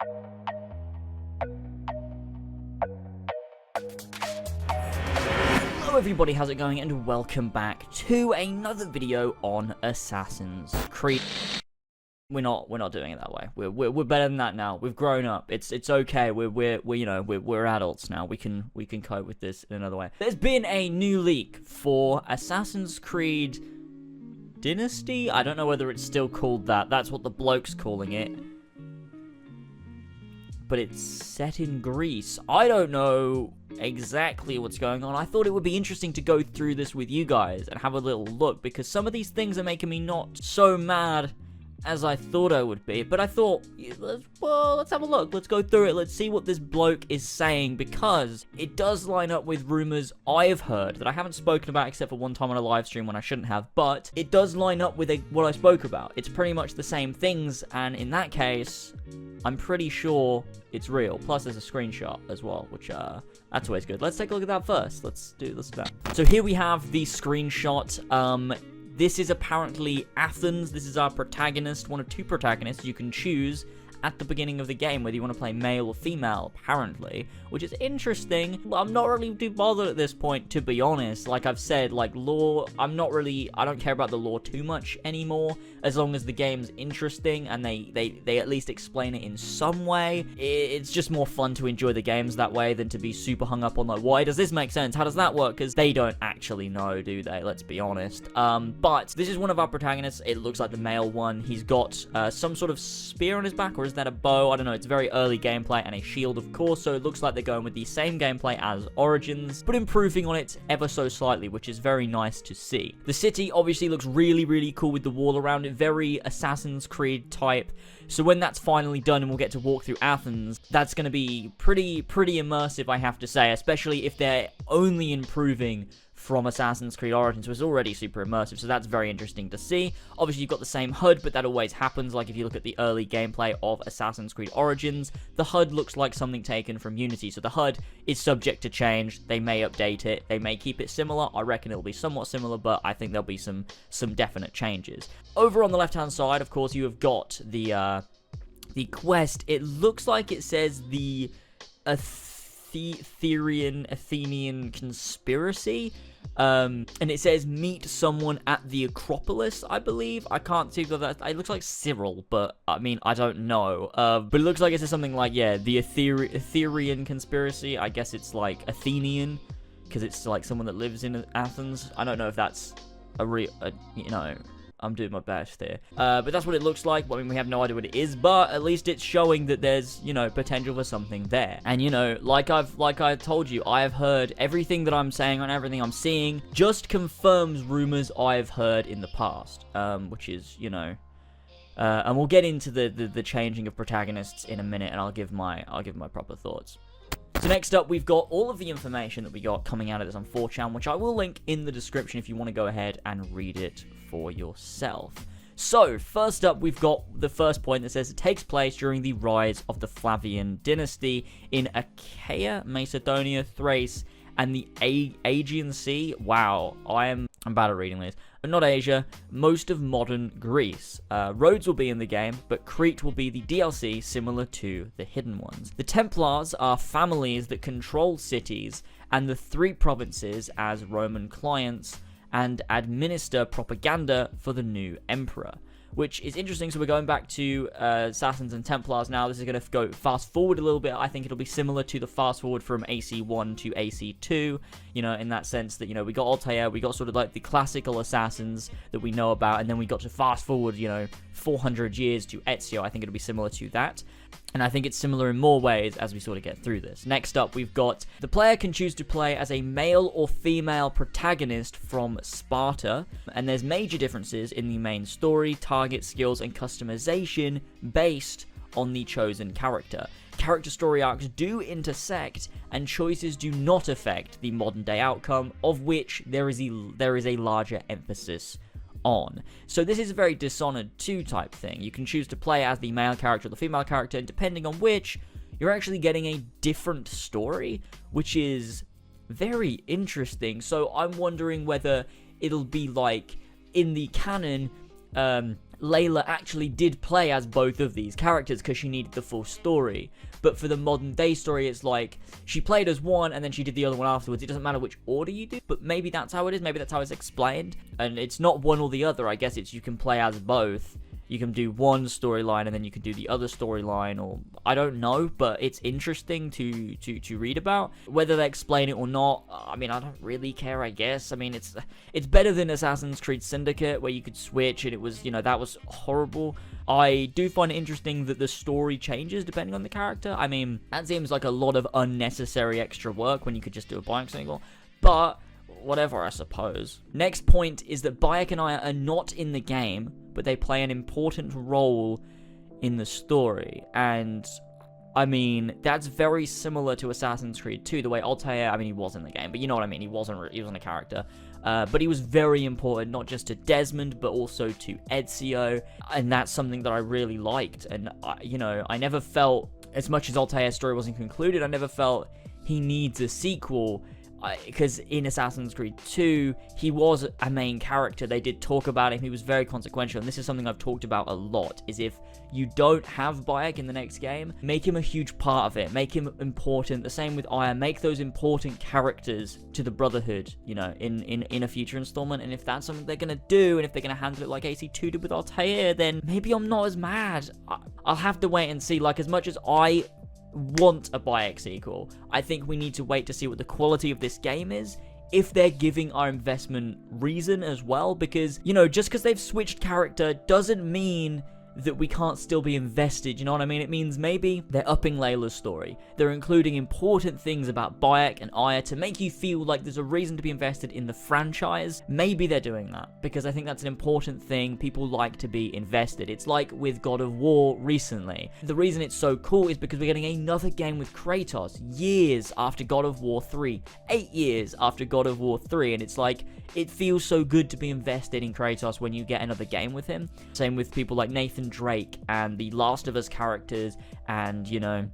Hello everybody, how's it going, and welcome back to another video on Assassin's Creed. We're not doing it that way. We're better than that now. We've grown up. It's okay. We're adults now. We can cope with this in another way. There's been a new leak for Assassin's Creed Dynasty. I don't know whether it's still called that. That's what the bloke's calling it. But it's set in Greece. I don't know exactly what's going on. I thought it would be interesting to go through this with you guys and have a little look, because some of these things are making me not so mad as I thought I would be. But I thought, let's have a look. Let's go through it. Let's see what this bloke is saying, because it does line up with rumors I've heard that I haven't spoken about except for one time on a live stream when I shouldn't have. But it does line up with what I spoke about. It's pretty much the same things, and in that case, I'm pretty sure it's real. Plus, there's a screenshot as well, which, that's always good. Let's take a look at that first. Let's do that. So here we have the screenshot. This is apparently Athens. This is our protagonist, one of two protagonists you can choose at the beginning of the game, whether you want to play male or female, apparently, which is interesting. I'm not really too bothered at this point, to be honest. Like I've said, like, lore, I don't care about the lore too much anymore, as long as the game's interesting and they at least explain it in some way. It's just more fun to enjoy the games that way than to be super hung up on, like, why does this make sense? How does that work? Because they don't actually know, do they? Let's be honest. But this is one of our protagonists. It looks like the male one. He's got some sort of spear on his back, or is that a bow? I don't know. It's very early gameplay, and a shield, of course, so it looks like they're going with the same gameplay as Origins, but improving on it ever so slightly, which is very nice to see. The city obviously looks really, really cool with the wall around it, very Assassin's Creed type. So when that's finally done and we'll get to walk through Athens, that's going to be pretty immersive, I have to say, especially if they're only improving from Assassin's Creed Origins, which is already super immersive, so that's very interesting to see. Obviously, you've got the same HUD, but that always happens. Like, if you look at the early gameplay of Assassin's Creed Origins, the HUD looks like something taken from Unity, so the HUD is subject to change. They may update it, they may keep it similar. I reckon it'll be somewhat similar, but I think there'll be some definite changes. Over on the left-hand side, of course, you have got the quest. It looks like it says the Athenian conspiracy, and it says meet someone at the Acropolis, I believe. I can't see that. It looks like Cyril, but I mean, I don't know. But it looks like it says something like, yeah, the Athenian conspiracy. I guess it's like Athenian, because it's like someone that lives in Athens. I don't know if that's a real, I'm doing my best here. But that's what it looks like. Well, I mean, we have no idea what it is, but at least it's showing that there's, potential for something there. And, like I told you, I have heard everything that I'm saying and everything I'm seeing just confirms rumors I've heard in the past, which is, and we'll get into the changing of protagonists in a minute, and I'll give my proper thoughts. So next up, we've got all of the information that we got coming out of this on 4chan, which I will link in the description if you want to go ahead and read it for yourself. So, first up, we've got the first point that says it takes place during the rise of the Flavian dynasty in Achaia, Macedonia, Thrace, and the Aegean Sea. Wow, I'm bad at reading these. Not Asia, most of modern Greece. Rhodes will be in the game, but Crete will be the DLC similar to the Hidden Ones. The Templars are families that control cities and the 3 provinces as Roman clients and administer propaganda for the new emperor, which is interesting. So we're going back to Assassins and Templars now. This is going to go fast forward a little bit. I think it'll be similar to the fast forward from AC1 to AC2, in that sense that, we got Altair, we got sort of like the classical assassins that we know about, and then we got to fast forward, 400 years to Ezio. I think it'll be similar to that. And I think it's similar in more ways as we sort of get through this. Next up, we've got the player can choose to play as a male or female protagonist from Sparta. And there's major differences in the main story, target skills, and customization based on the chosen character. Character story arcs do intersect, and choices do not affect the modern day outcome, of which there is a larger emphasis on. So this is a very Dishonored 2 type thing. You can choose to play as the male character or the female character, and depending on which, you're actually getting a different story, which is very interesting. So I'm wondering whether it'll be like, in the canon, Layla actually did play as both of these characters because she needed the full story. But for the modern day story, it's like she played as one and then she did the other one afterwards. It doesn't matter which order you do, but maybe that's how it is. Maybe that's how it's explained. And it's not one or the other. I guess it's you can play as both. You can do one storyline and then you can do the other storyline, or I don't know, but it's interesting to read about. Whether they explain it or not, I mean, I don't really care, I guess. I mean, it's better than Assassin's Creed Syndicate, where you could switch and it was, you know, that was horrible. I do find it interesting that the story changes depending on the character. I mean, that seems like a lot of unnecessary extra work when you could just do a Bayek single, but whatever, I suppose. Next point is that Bayek and I are not in the game, but they play an important role in the story. And I mean, that's very similar to Assassin's Creed 2, the way Altair, I mean, he was in the game, but you know what I mean, he wasn't a character. But he was very important, not just to Desmond, but also to Ezio, and that's something that I really liked. And, you know, I never felt, as much as Altair's story wasn't concluded, I never felt he needs a sequel, because in Assassin's Creed 2, he was a main character. They did talk about him. He was very consequential, and this is something I've talked about a lot, is if you don't have Bayek in the next game, make him a huge part of it. Make him important. The same with Aya. Make those important characters to the Brotherhood, you know, in a future installment. And if that's something they're going to do, and if they're going to handle it like AC2 did with Altair, then maybe I'm not as mad. I'll have to wait and see. Like, as much as I want a Bayek sequel, I think we need to wait to see what the quality of this game is, if they're giving our investment reason as well, because, you know, just because they've switched character doesn't mean that we can't still be invested, you know what I mean? It means maybe they're upping Layla's story. They're including important things about Bayek and Aya to make you feel like there's a reason to be invested in the franchise. Maybe they're doing that, because I think that's an important thing. People like to be invested. It's like with God of War recently. The reason it's so cool is because we're getting another game with Kratos years after God of War 3. 8 years after God of War 3, and it's like, it feels so good to be invested in Kratos when you get another game with him. Same with people like Nathan Drake and the Last of Us characters, and, you know,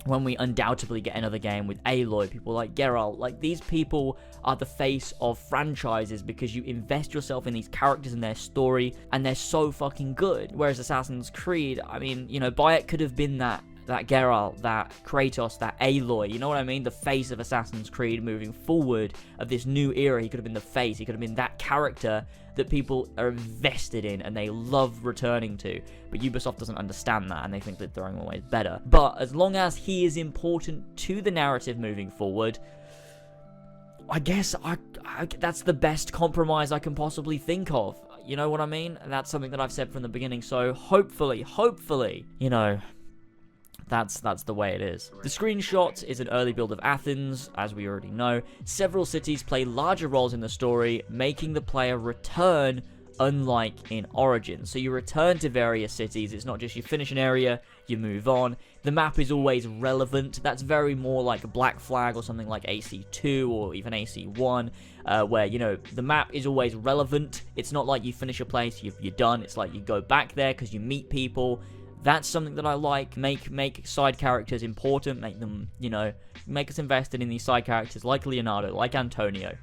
when we undoubtedly get another game with Aloy, people like Geralt. Like, these people are the face of franchises because you invest yourself in these characters and their story, and they're so fucking good. Whereas Assassin's Creed, I mean, you know, Bayek could have been that Geralt, that Kratos, that Aloy, you know what I mean? The face of Assassin's Creed moving forward of this new era. He could have been the face. He could have been that character that people are invested in and they love returning to. But Ubisoft doesn't understand that, and they think that throwing him away is better. But as long as he is important to the narrative moving forward, I guess that's the best compromise I can possibly think of. You know what I mean? And that's something that I've said from the beginning. So hopefully, you know, that's the way it is. The screenshot is an early build of Athens, as we already know. Several cities play larger roles in the story, making the player return, unlike in Origins. So you return to various cities. It's not just you finish an area, you move on. The map is always relevant. That's very more like Black Flag or something like AC2 or even AC1, where, you know, the map is always relevant. It's not like you finish a place, you're done. It's like you go back there because you meet people. That's something that I like. Make side characters important. Make them, you know, make us invested in these side characters like Leonardo, like Antonio,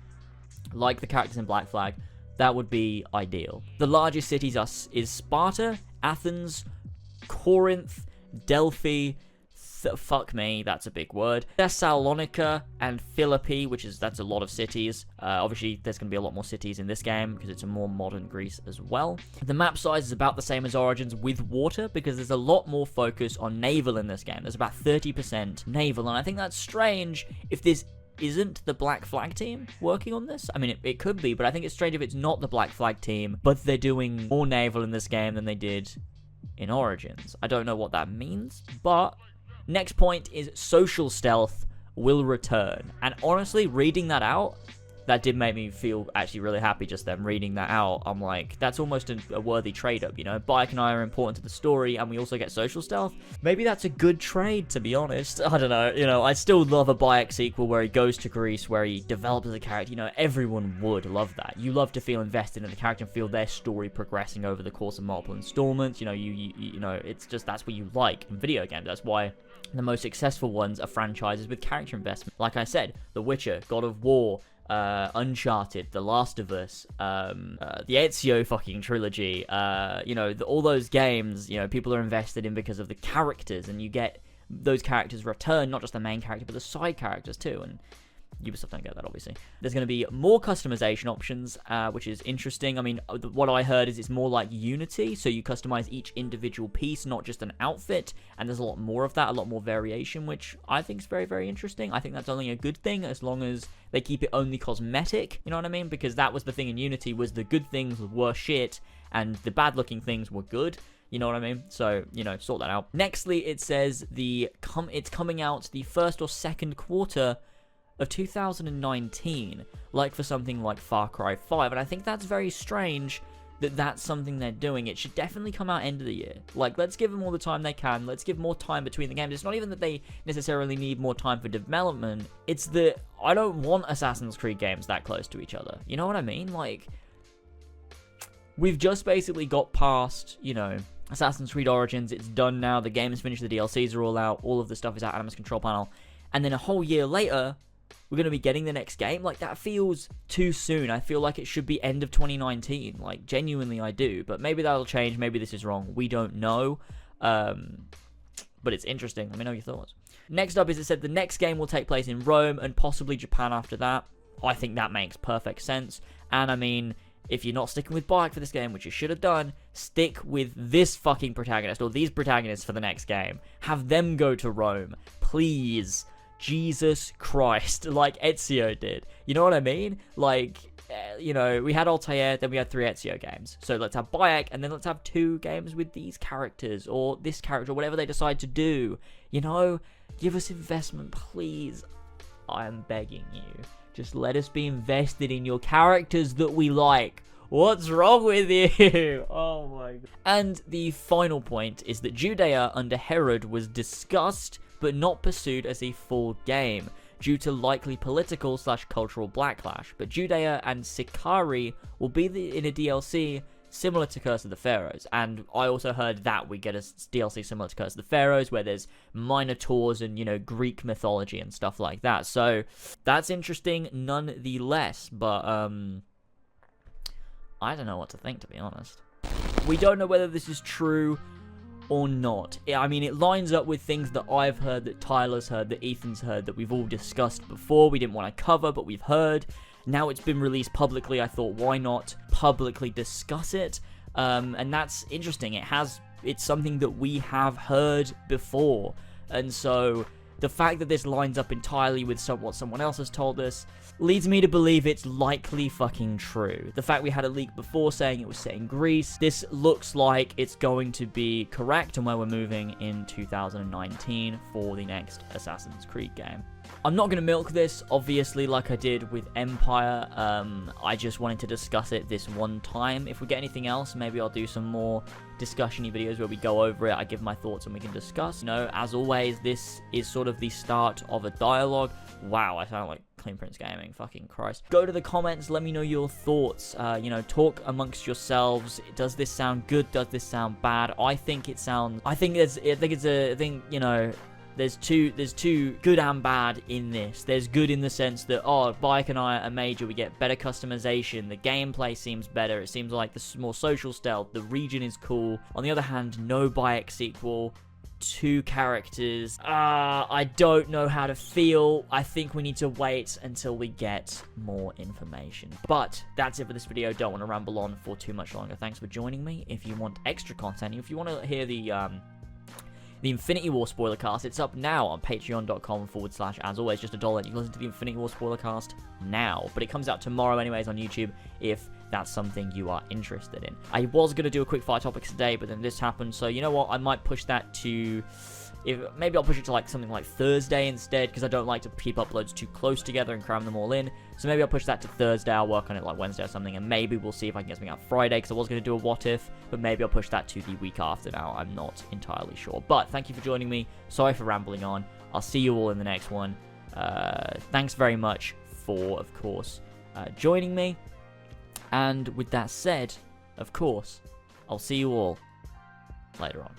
like the characters in Black Flag. That would be ideal. The largest cities is Sparta, Athens, Corinth, Delphi, fuck me, that's a big word, Thessalonica, and Philippi, that's a lot of cities. Obviously, there's going to be a lot more cities in this game, because it's a more modern Greece as well. The map size is about the same as Origins with water, because there's a lot more focus on naval in this game. There's about 30% naval, and I think that's strange if this isn't the Black Flag team working on this. I mean, it could be, but I think it's strange if it's not the Black Flag team, but they're doing more naval in this game than they did in Origins. I don't know what that means, but next point is social stealth will return. And honestly, reading that out, that did make me feel actually really happy just then, reading that out. I'm like, that's almost a worthy trade-up, you know? Bayek and I are important to the story, and we also get social stealth. Maybe that's a good trade, to be honest. I don't know, you know, I still love a Bayek sequel where he goes to Greece, where he develops as a character. You know, everyone would love that. You love to feel invested in the character and feel their story progressing over the course of multiple installments. You know, you know, it's just, that's what you like in video games. That's why the most successful ones are franchises with character investment. Like I said, The Witcher, God of War, Uncharted, The Last of Us, the Ezio fucking trilogy, all those games, people are invested in because of the characters, and you get those characters return, not just the main character, but the side characters too, and Ubisoft don't get that, obviously. There's going to be more customization options, which is interesting. I mean, what I heard is it's more like Unity, so you customize each individual piece, not just an outfit, and there's a lot more of that, a lot more variation, which I think is very, very interesting. I think that's only a good thing, as long as they keep it only cosmetic, you know what I mean? Because that was the thing in Unity, was the good things were shit, and the bad-looking things were good. You know what I mean? So, sort that out. Nextly, it says it's coming out the first or second quarter of 2019, like for something like Far Cry 5, and I think that's very strange that that's something they're doing. It should definitely come out end of the year. Like, let's give them all the time they can. Let's give more time between the games. It's not even that they necessarily need more time for development. It's that I don't want Assassin's Creed games that close to each other. You know what I mean? Like, we've just basically got past, Assassin's Creed Origins. It's done now. The game is finished. The DLCs are all out. All of the stuff is out. Animus Control Panel. And then a whole year later, we're going to be getting the next game. Like, that feels too soon. I feel like it should be end of 2019. Like, genuinely, I do. But maybe that'll change. Maybe this is wrong. We don't know. But it's interesting. Let me know your thoughts. Next up is it said the next game will take place in Rome and possibly Japan after that. I think that makes perfect sense. And, I mean, if you're not sticking with Bayek for this game, which you should have done, stick with this fucking protagonist or these protagonists for the next game. Have them go to Rome. Please. Jesus Christ, like Ezio did. You know what I mean? Like, we had Altair, then we had 3 Ezio games. So let's have Bayek, and then let's have 2 games with these characters, or this character, or whatever they decide to do. Give us investment, please. I am begging you. Just let us be invested in your characters that we like. What's wrong with you? Oh my god. And the final point is that Judea under Herod was discussed but not pursued as a full game, due to likely political/cultural backlash. But Judea and Sicari will be in a DLC similar to Curse of the Pharaohs, and I also heard that we get a DLC similar to Curse of the Pharaohs, where there's Minotaurs and, Greek mythology and stuff like that. So, that's interesting nonetheless, but, I don't know what to think, to be honest. We don't know whether this is true or not. I mean, it lines up with things that I've heard, that Tyler's heard, that Ethan's heard, that we've all discussed before. We didn't want to cover, but we've heard. Now it's been released publicly. I thought, why not publicly discuss it? And that's interesting. It's something that we have heard before. And so the fact that this lines up entirely with what someone else has told us leads me to believe it's likely fucking true. The fact we had a leak before saying it was set in Greece, this looks like it's going to be correct and where we're moving in 2019 for the next Assassin's Creed game. I'm not going to milk this, obviously, like I did with Empire. I just wanted to discuss it this one time. If we get anything else, maybe I'll do some more discussion-y videos where we go over it, I give my thoughts, and we can discuss. As always, this is sort of the start of a dialogue. Wow, I sound like Clean Prince Gaming, fucking Christ. Go to the comments, let me know your thoughts, talk amongst yourselves. Does this sound good? Does this sound bad? There's two good and bad in this. There's good in the sense that, Bayek and I are major, we get better customization, the gameplay seems better, it seems like the more social stealth, the region is cool. On the other hand, no Bayek sequel, 2 characters. I don't know how to feel. I think we need to wait until we get more information. But that's it for this video. Don't want to ramble on for too much longer. Thanks for joining me. If you want extra content, if you want to hear the Infinity War spoiler cast, it's up now on patreon.com/as always, just $1. You can listen to the Infinity War spoiler cast now, but it comes out tomorrow anyways on YouTube if that's something you are interested in. I was going to do a quick fire topics today, but then this happened, so you know what, I might push that to, maybe I'll push it to something like Thursday instead, because I don't like to keep uploads too close together and cram them all in. So maybe I'll push that to Thursday, I'll work on it like Wednesday or something, and maybe we'll see if I can get something out Friday, because I was going to do a what if, but maybe I'll push that to the week after now. I'm not entirely sure. But thank you for joining me. Sorry for rambling on. I'll see you all in the next one. Thanks very much for, of course, joining me. And with that said, of course, I'll see you all later on.